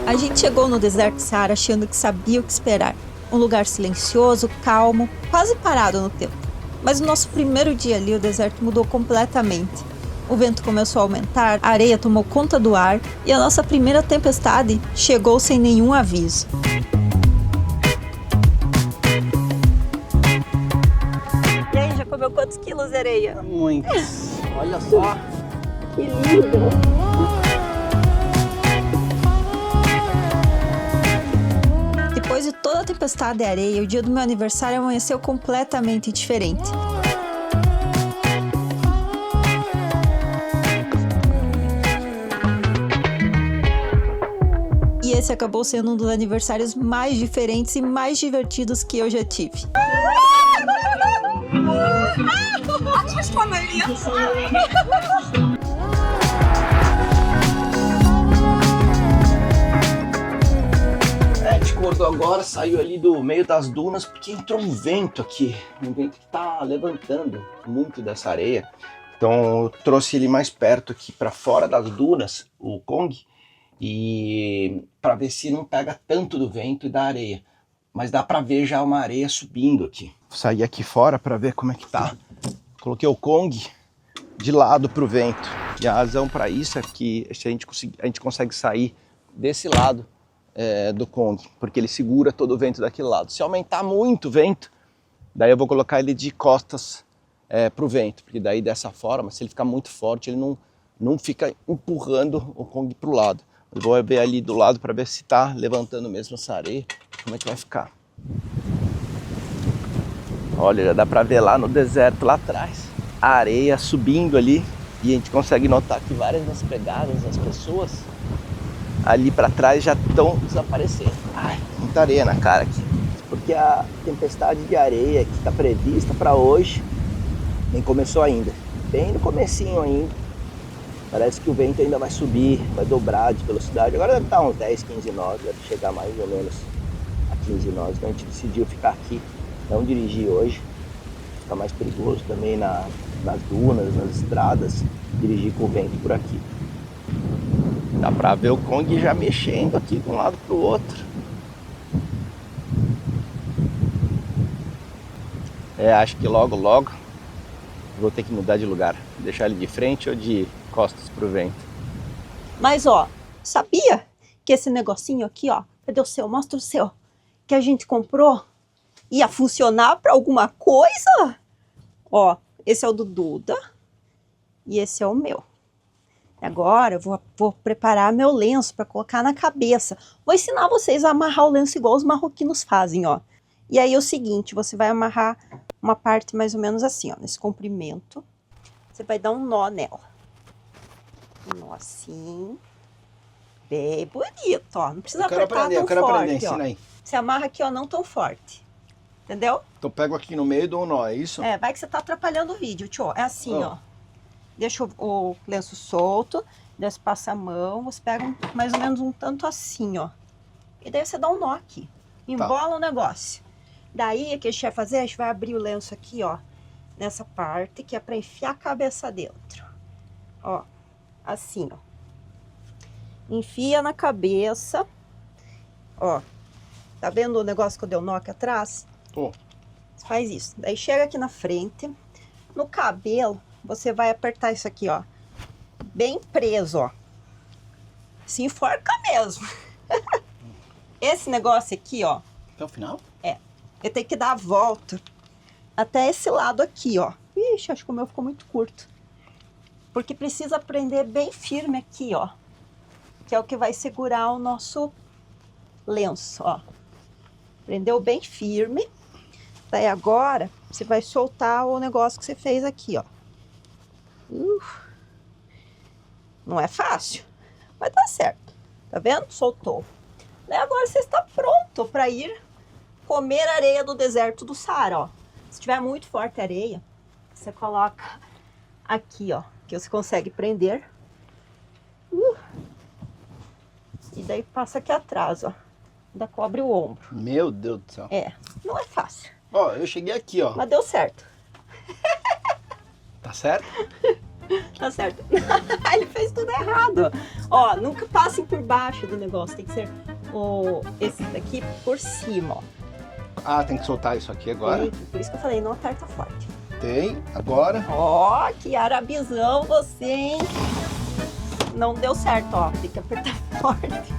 A gente chegou no deserto do Saara achando que sabia o que esperar. Um lugar silencioso, calmo, quase parado no tempo. Mas no nosso primeiro dia ali, o deserto mudou completamente. O vento começou a aumentar, a areia tomou conta do ar e a nossa primeira tempestade chegou sem nenhum aviso. E aí, já comeu quantos quilos de areia? Muitos. Olha só. Que lindo! Depois de toda a tempestade de areia, o dia do meu aniversário amanheceu completamente diferente. E esse acabou sendo um dos aniversários mais diferentes e mais divertidos que eu já tive. A gente acordou agora, saiu ali do meio das dunas, porque entrou um vento aqui. Um vento que tá levantando muito dessa areia. Então eu trouxe ele mais perto aqui, para fora das dunas, o Kong, e para ver se não pega tanto do vento e da areia. Mas dá para ver já uma areia subindo aqui. Vou sair aqui fora para ver como é que tá. Coloquei o Kong de lado pro vento. E a razão para isso é que a gente consegue sair desse lado do Kong, porque ele segura todo o vento daquele lado. Se aumentar muito o vento, daí eu vou colocar ele de costas pro vento, porque daí dessa forma, se ele ficar muito forte, ele não fica empurrando o Kong pro lado. Eu vou ver ali do lado para ver se tá levantando mesmo essa areia, como é que vai ficar. Olha, já dá para ver lá no deserto, lá atrás, a areia subindo ali, e a gente consegue notar que várias das pegadas das pessoas ali para trás já estão desaparecendo. Ai, muita areia na cara aqui. Porque a tempestade de areia que está prevista para hoje nem começou ainda. Bem no comecinho ainda. Parece que o vento ainda vai subir, vai dobrar de velocidade. Agora deve estar uns 10, 15 nós, deve chegar mais ou menos a 15 nós. Então a gente decidiu ficar aqui, não dirigir hoje. Fica mais perigoso também nas dunas, nas estradas, dirigir com o vento por aqui. Dá pra ver o Kong já mexendo aqui de um lado pro outro. Acho que logo vou ter que mudar de lugar. Deixar ele de frente ou de costas pro vento. Mas ó, sabia que esse negocinho aqui, ó, cadê o seu? Mostra o seu. Que a gente comprou ia funcionar pra alguma coisa? Ó, esse é o do Duda e esse é o meu. Agora eu vou preparar meu lenço para colocar na cabeça. Vou ensinar vocês a amarrar o lenço igual os marroquinos fazem, ó. E aí é o seguinte, você vai amarrar uma parte mais ou menos assim, ó, nesse comprimento. Você vai dar um nó nela. Um nó assim. Bem bonito, ó. Não precisa apertar tão forte, ensina ó. aí. Você amarra aqui, ó, não tão forte. Entendeu? Então pego aqui no meio e dou um nó, é isso? Vai que você tá atrapalhando o vídeo, tio. É assim, ó. Deixa o lenço solto, daí você passa a mão, você pega mais ou menos um tanto assim, ó. E daí você dá um nó aqui, embola o negócio. Daí, o que a gente vai fazer? A gente vai abrir o lenço aqui, ó, nessa parte, que é pra enfiar a cabeça dentro. Ó, assim, ó. Enfia na cabeça, ó. Tá vendo o negócio que eu dei o nó aqui atrás? Tô. Você faz isso. Daí chega aqui na frente, no cabelo, você vai apertar isso aqui, ó, bem preso, ó. Se enforca mesmo. Esse negócio aqui, ó. Até o final? Eu tenho que dar a volta até esse lado aqui, ó. Ixi, acho que o meu ficou muito curto. Porque precisa prender bem firme aqui, ó. Que é o que vai segurar o nosso lenço, ó. Prendeu bem firme. Daí agora, você vai soltar o negócio que você fez aqui, ó. Não é fácil, mas tá certo. Tá vendo? Soltou. Daí agora você está pronto para ir comer areia do deserto do Saara, ó. Se tiver muito forte a areia, você coloca aqui, ó, que você consegue prender. E daí passa aqui atrás, ó. Ainda cobre o ombro. Meu Deus do céu. Não é fácil. Ó, eu cheguei aqui, ó. Mas deu certo. Tá certo? Tá certo. Ele fez tudo errado. Ó, nunca passem por baixo do negócio. Tem que ser esse daqui por cima, ó. Ah, tem que soltar isso aqui agora. Por isso que eu falei, não aperta forte. Tem, agora. Ó, que arabizão você, hein? Não deu certo, ó. Tem que apertar forte.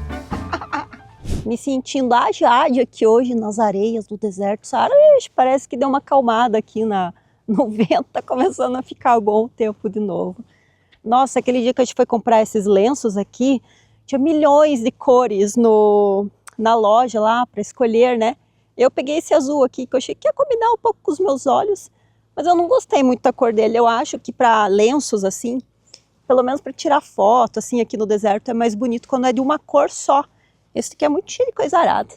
Me sentindo a Jade aqui hoje nas areias do deserto Saara. Parece que deu uma acalmada aqui no vento. Tá começando a ficar bom o tempo de novo. Nossa, aquele dia que a gente foi comprar esses lenços aqui, tinha milhões de cores na loja lá para escolher, né? Eu peguei esse azul aqui, que eu achei que ia combinar um pouco com os meus olhos, mas eu não gostei muito da cor dele. Eu acho que para lenços assim, pelo menos para tirar foto assim aqui no deserto, é mais bonito quando é de uma cor só. Esse aqui é muito cheio de coisa arada.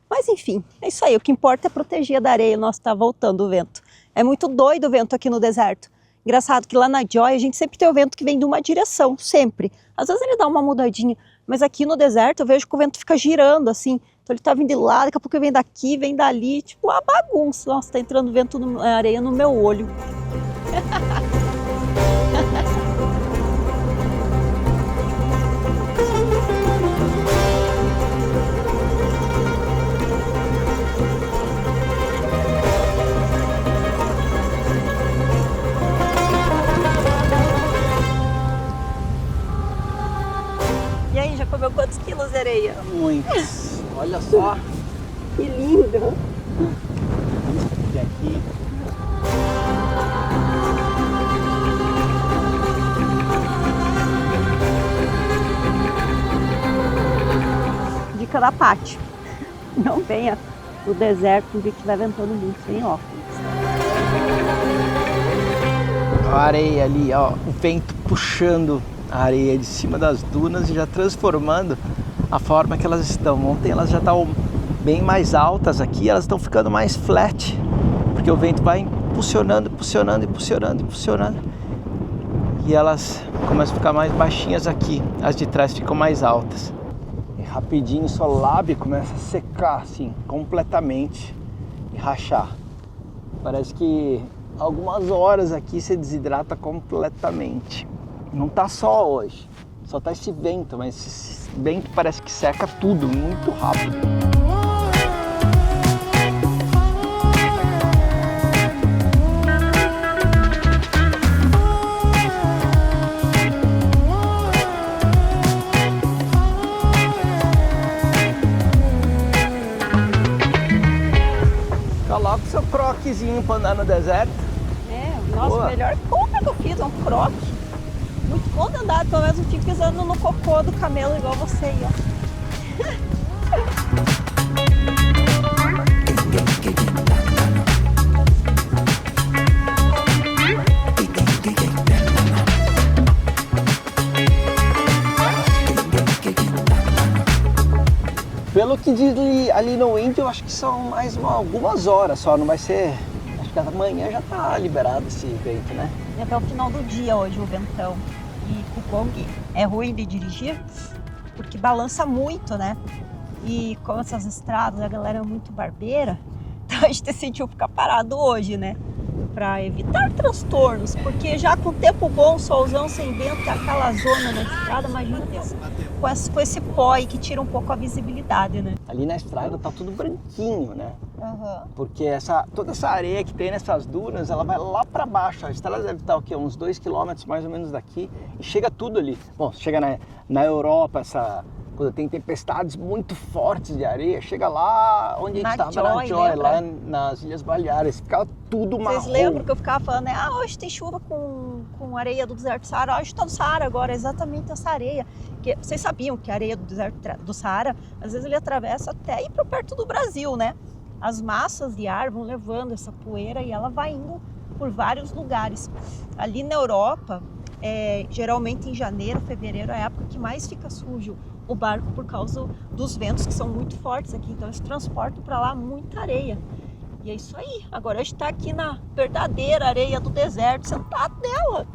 Mas enfim, é isso aí. O que importa é proteger da areia. Nossa, tá voltando o vento. É muito doido o vento aqui no deserto. Engraçado que lá na Joy a gente sempre tem o vento que vem de uma direção, sempre. Às vezes ele dá uma mudadinha, mas aqui no deserto eu vejo que o vento fica girando assim. Então ele tá vindo de lá, daqui a pouco ele vem daqui, vem dali, tipo uma bagunça. Nossa, tá entrando vento na areia no meu olho. E aí, já comeu quantos quilos de areia? Muitos. Olha só. Que lindo! E aqui. Dica da Paty. Não venha no deserto um dia que estiver ventando muito, sem óculos. A areia ali, ó, o vento puxando a areia de cima das dunas e já transformando a forma que elas estão. Ontem elas já estavam bem mais altas aqui, elas estão ficando mais flat, porque o vento vai impulsionando, impulsionando, impulsionando, impulsionando. E elas começam a ficar mais baixinhas aqui, as de trás ficam mais altas. E rapidinho sua lábia começa a secar assim, completamente e rachar. Parece que algumas horas aqui você desidrata completamente. Não tá só hoje, só tá esse vento, mas esse vento parece que seca tudo muito rápido. Coloca o seu croquezinho pra andar no deserto. Nossa, Boa. a melhor compra que eu fiz é um croque. Muito bom de andar, pelo menos não fico pisando no cocô do camelo igual você aí, ó. Pelo que diz ali no índio, eu acho que são mais algumas horas só, não vai ser... Acho que amanhã já tá liberado esse vento, né? E até o final do dia hoje o ventão. E Kupong é ruim de dirigir porque balança muito, né? E como essas estradas, a galera é muito barbeira, então a gente decidiu ficar parado hoje, né? Para evitar transtornos, porque já com tempo bom, solzão sem vento, aquela zona na estrada, imagina com esse pó aí que tira um pouco a visibilidade, né? Ali na estrada tá tudo branquinho, né? Uhum. Porque toda essa areia que tem nessas dunas, ela vai lá para baixo. A estrada deve estar o quê? Uns 2 km mais ou menos daqui e chega tudo ali. Bom, chega na Europa, quando tem tempestades muito fortes de areia, chega lá onde a gente estava, na Joy, lá nas Ilhas Baleares, ficava tudo marrom. Vocês lembram que eu ficava falando, né? Ah, hoje tem chuva com areia do deserto Saara, hoje está no Saara agora, exatamente essa areia. Que, vocês sabiam que a areia do deserto do Saara, às vezes ele atravessa até ir para perto do Brasil, né? As massas de ar vão levando essa poeira e ela vai indo por vários lugares. Ali na Europa, geralmente em janeiro, fevereiro, é a época que mais fica sujo o barco por causa dos ventos que são muito fortes aqui. Então eles transportam para lá muita areia. E é isso aí. Agora a gente está aqui na verdadeira areia do deserto, sentado nela.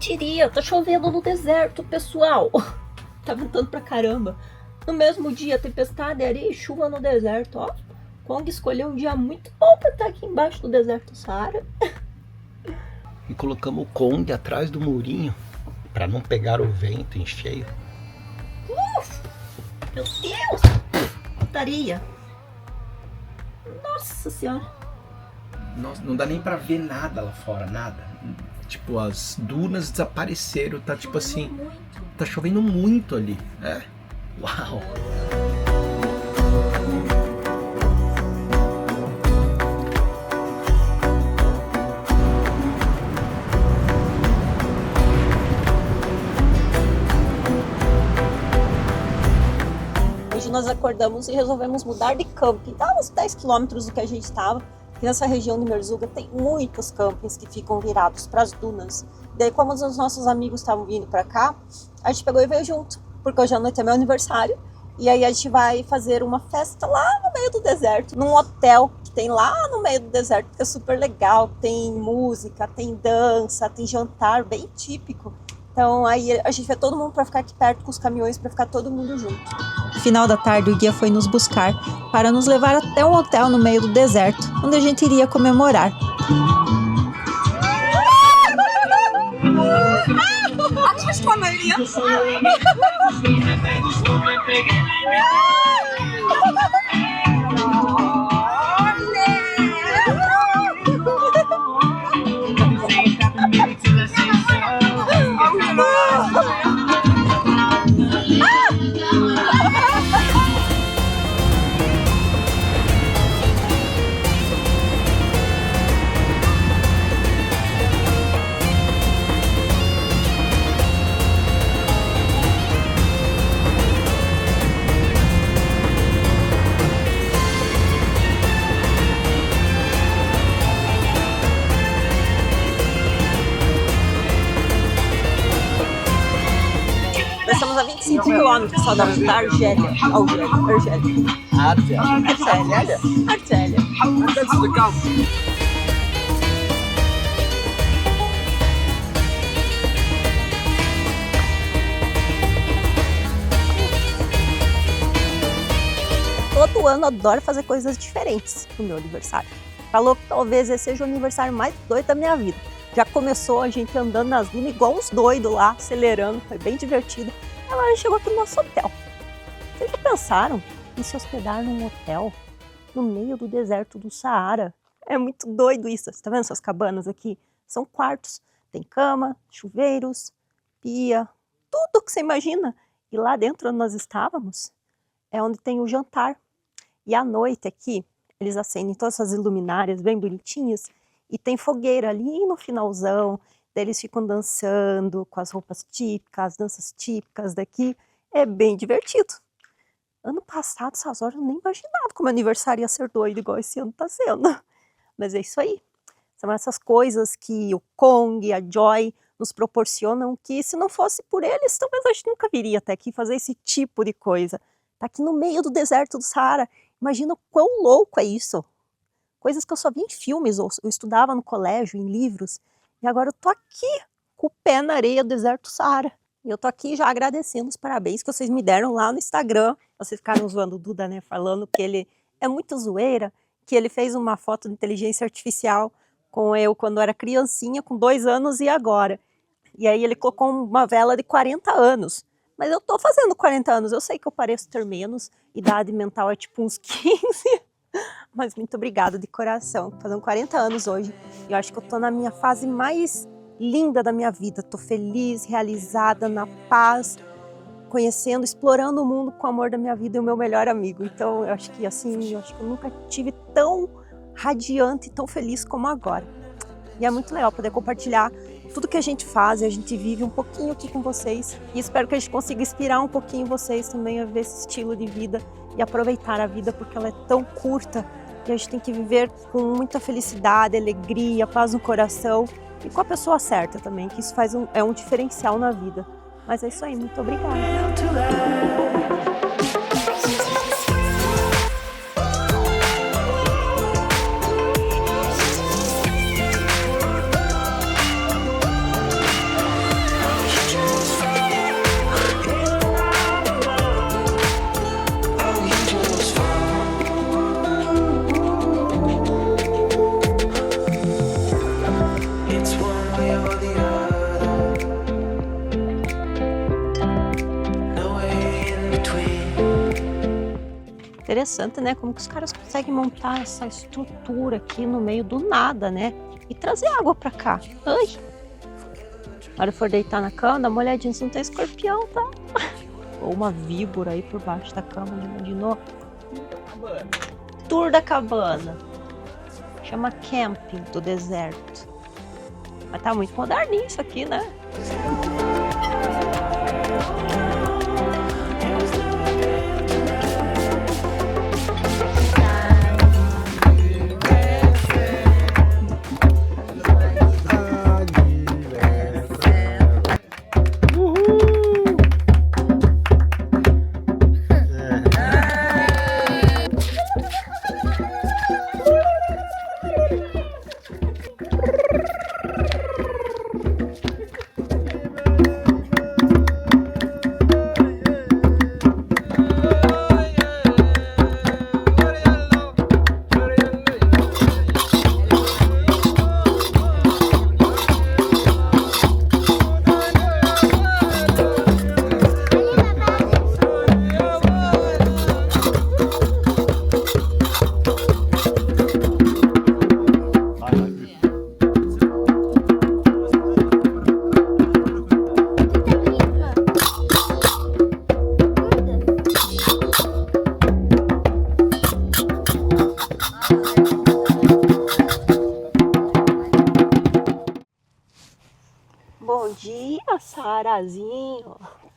mentiria, tá chovendo no deserto, pessoal. Tá ventando pra caramba. No mesmo dia, tempestade, areia e chuva no deserto, ó. Kong escolheu um dia muito bom pra estar aqui embaixo do deserto Saara. E colocamos o Kong atrás do murinho pra não pegar o vento em cheio. Meu Deus! Putaria! Nossa senhora! Nossa, não dá nem pra ver nada lá fora, nada. Tipo, as dunas desapareceram, tá tipo assim... Tá chovendo muito ali. É. Uau! Nós acordamos e resolvemos mudar de camping. Dá uns 10 quilômetros do que a gente estava. E nessa região de Merzouga tem muitos campings que ficam virados para as dunas. Daí, como os nossos amigos estavam vindo para cá, a gente pegou e veio junto. Porque hoje à noite é meu aniversário. E aí a gente vai fazer uma festa lá no meio do deserto, num hotel que tem lá no meio do deserto, que é super legal. Tem música, tem dança, tem jantar bem típico. Então aí a gente vai todo mundo para ficar aqui perto com os caminhões, para ficar todo mundo junto. No final da tarde, o guia foi nos buscar para nos levar até um hotel no meio do deserto, onde a gente iria comemorar. Estamos a 25 quilômetros só da Argélia. Argélia. Todo ano eu adoro fazer coisas diferentes no meu aniversário. Falou que talvez esse seja o aniversário mais doido da minha vida. Já começou a gente andando nas dunas igual uns doidos lá, acelerando, foi bem divertido. Agora a gente chegou aqui no nosso hotel. Vocês já pensaram em se hospedar num hotel no meio do deserto do Saara? É muito doido isso. Você tá vendo essas cabanas aqui? São quartos. Tem cama, chuveiros, pia, tudo que você imagina. E lá dentro onde nós estávamos é onde tem o jantar. E à noite aqui, eles acendem todas essas luminárias bem bonitinhas. E tem fogueira ali no finalzão, daí eles ficam dançando com as roupas típicas, as danças típicas daqui. É bem divertido. Ano passado, essas horas, eu nem imaginava como meu aniversário ia ser doido igual esse ano tá sendo. Mas é isso aí. São essas coisas que o Kong, a Joy nos proporcionam que, se não fosse por eles, talvez a gente nunca viria até aqui fazer esse tipo de coisa. Tá aqui no meio do deserto do Saara. Imagina o quão louco é isso. Coisas que eu só vi em filmes, ou eu estudava no colégio, em livros, e agora eu tô aqui, com o pé na areia do deserto Saara. E eu tô aqui já agradecendo os parabéns que vocês me deram lá no Instagram. Vocês ficaram zoando o Duda, né, falando que ele é muito zoeira, que ele fez uma foto de inteligência artificial com eu quando eu era criancinha, com 2 anos e agora. E aí ele colocou uma vela de 40 anos. Mas eu tô fazendo 40 anos, eu sei que eu pareço ter menos, idade mental é tipo uns 15... Mas muito obrigada de coração, fazendo 40 anos hoje. Eu acho que eu tô na minha fase mais linda da minha vida. Tô feliz, realizada, na paz, conhecendo, explorando o mundo com o amor da minha vida e o meu melhor amigo. Então eu acho que assim, eu nunca tive tão radiante, tão feliz como agora. E é muito legal poder compartilhar tudo que a gente faz e a gente vive um pouquinho aqui com vocês. E espero que a gente consiga inspirar um pouquinho vocês também a ver esse estilo de vida e aproveitar a vida, porque ela é tão curta e a gente tem que viver com muita felicidade, alegria, paz no coração e com a pessoa certa também, que isso é um diferencial na vida. Mas é isso aí, muito obrigada. interessante, né? Como que os caras conseguem montar essa estrutura aqui no meio do nada, né? E trazer água pra cá. Ai! Na hora que for deitar na cama, dá uma olhadinha se não tem escorpião, tá? Ou uma víbora aí por baixo da cama, já imaginou? Tour da cabana. Chama camping do deserto. Mas tá muito moderninho isso aqui, né? Bom dia, Sarazinho.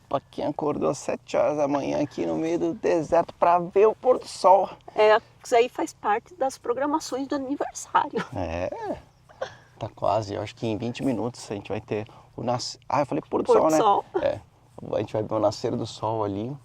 Paquinha acordou às 7 horas da manhã aqui no meio do deserto para ver o pôr do sol. Isso aí faz parte das programações do aniversário. Tá quase, eu acho que em 20 minutos a gente vai ter o nascer. Eu falei pôr do Pôr sol, do né? sol. A gente vai ver o nascer do sol ali,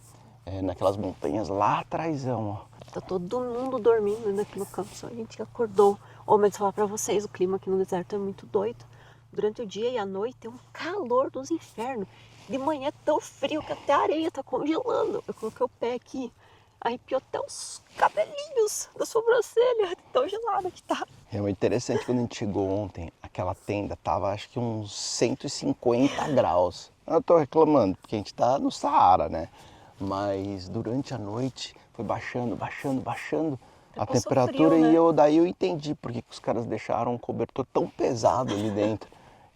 naquelas montanhas lá atrásão, ó. Tá todo mundo dormindo aqui no campo, só a gente acordou. Mas falar pra vocês, o clima aqui no deserto é muito doido. Durante o dia e a noite tem um calor dos infernos. De manhã é tão frio que até a areia tá congelando. Eu coloquei o pé aqui, arrepiou até os cabelinhos da sobrancelha, tão gelado que tá. É muito interessante, quando a gente chegou ontem, aquela tenda tava acho que uns 150 graus. Eu tô reclamando, porque a gente tá no Saara, né? Mas durante a noite foi baixando a temperatura, frio, né? e daí eu entendi porque que os caras deixaram um cobertor tão pesado ali dentro.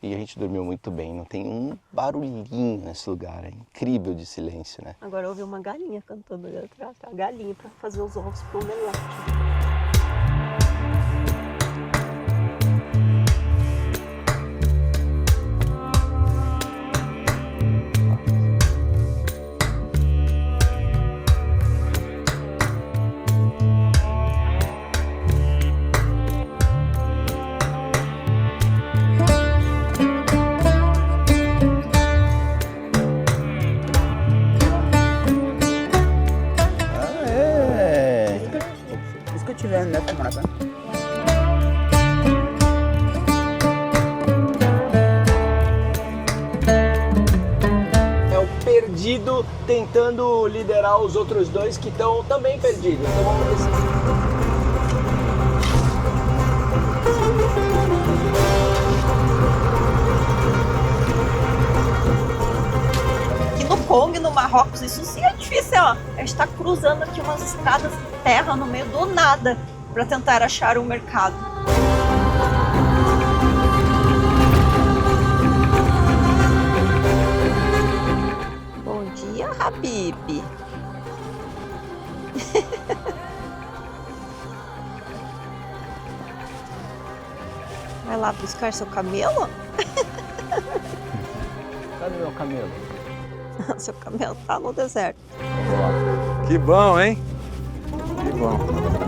E a gente dormiu muito bem, não tem um barulhinho nesse lugar, é incrível de silêncio, né? Agora eu ouvi uma galinha cantando ali atrás, a galinha pra fazer os ovos pro omelete. É o perdido tentando liderar os outros dois que estão também perdidos. Então vamos ver se... Aqui no Congo, no Marrocos, isso sim é difícil, ó. A gente tá cruzando aqui umas estradas de terra no meio do nada para tentar achar um mercado. Bom dia, Habib. Vai lá buscar seu camelo? Cadê meu camelo? Seu camelo tá no deserto. Que bom, hein? Que bom.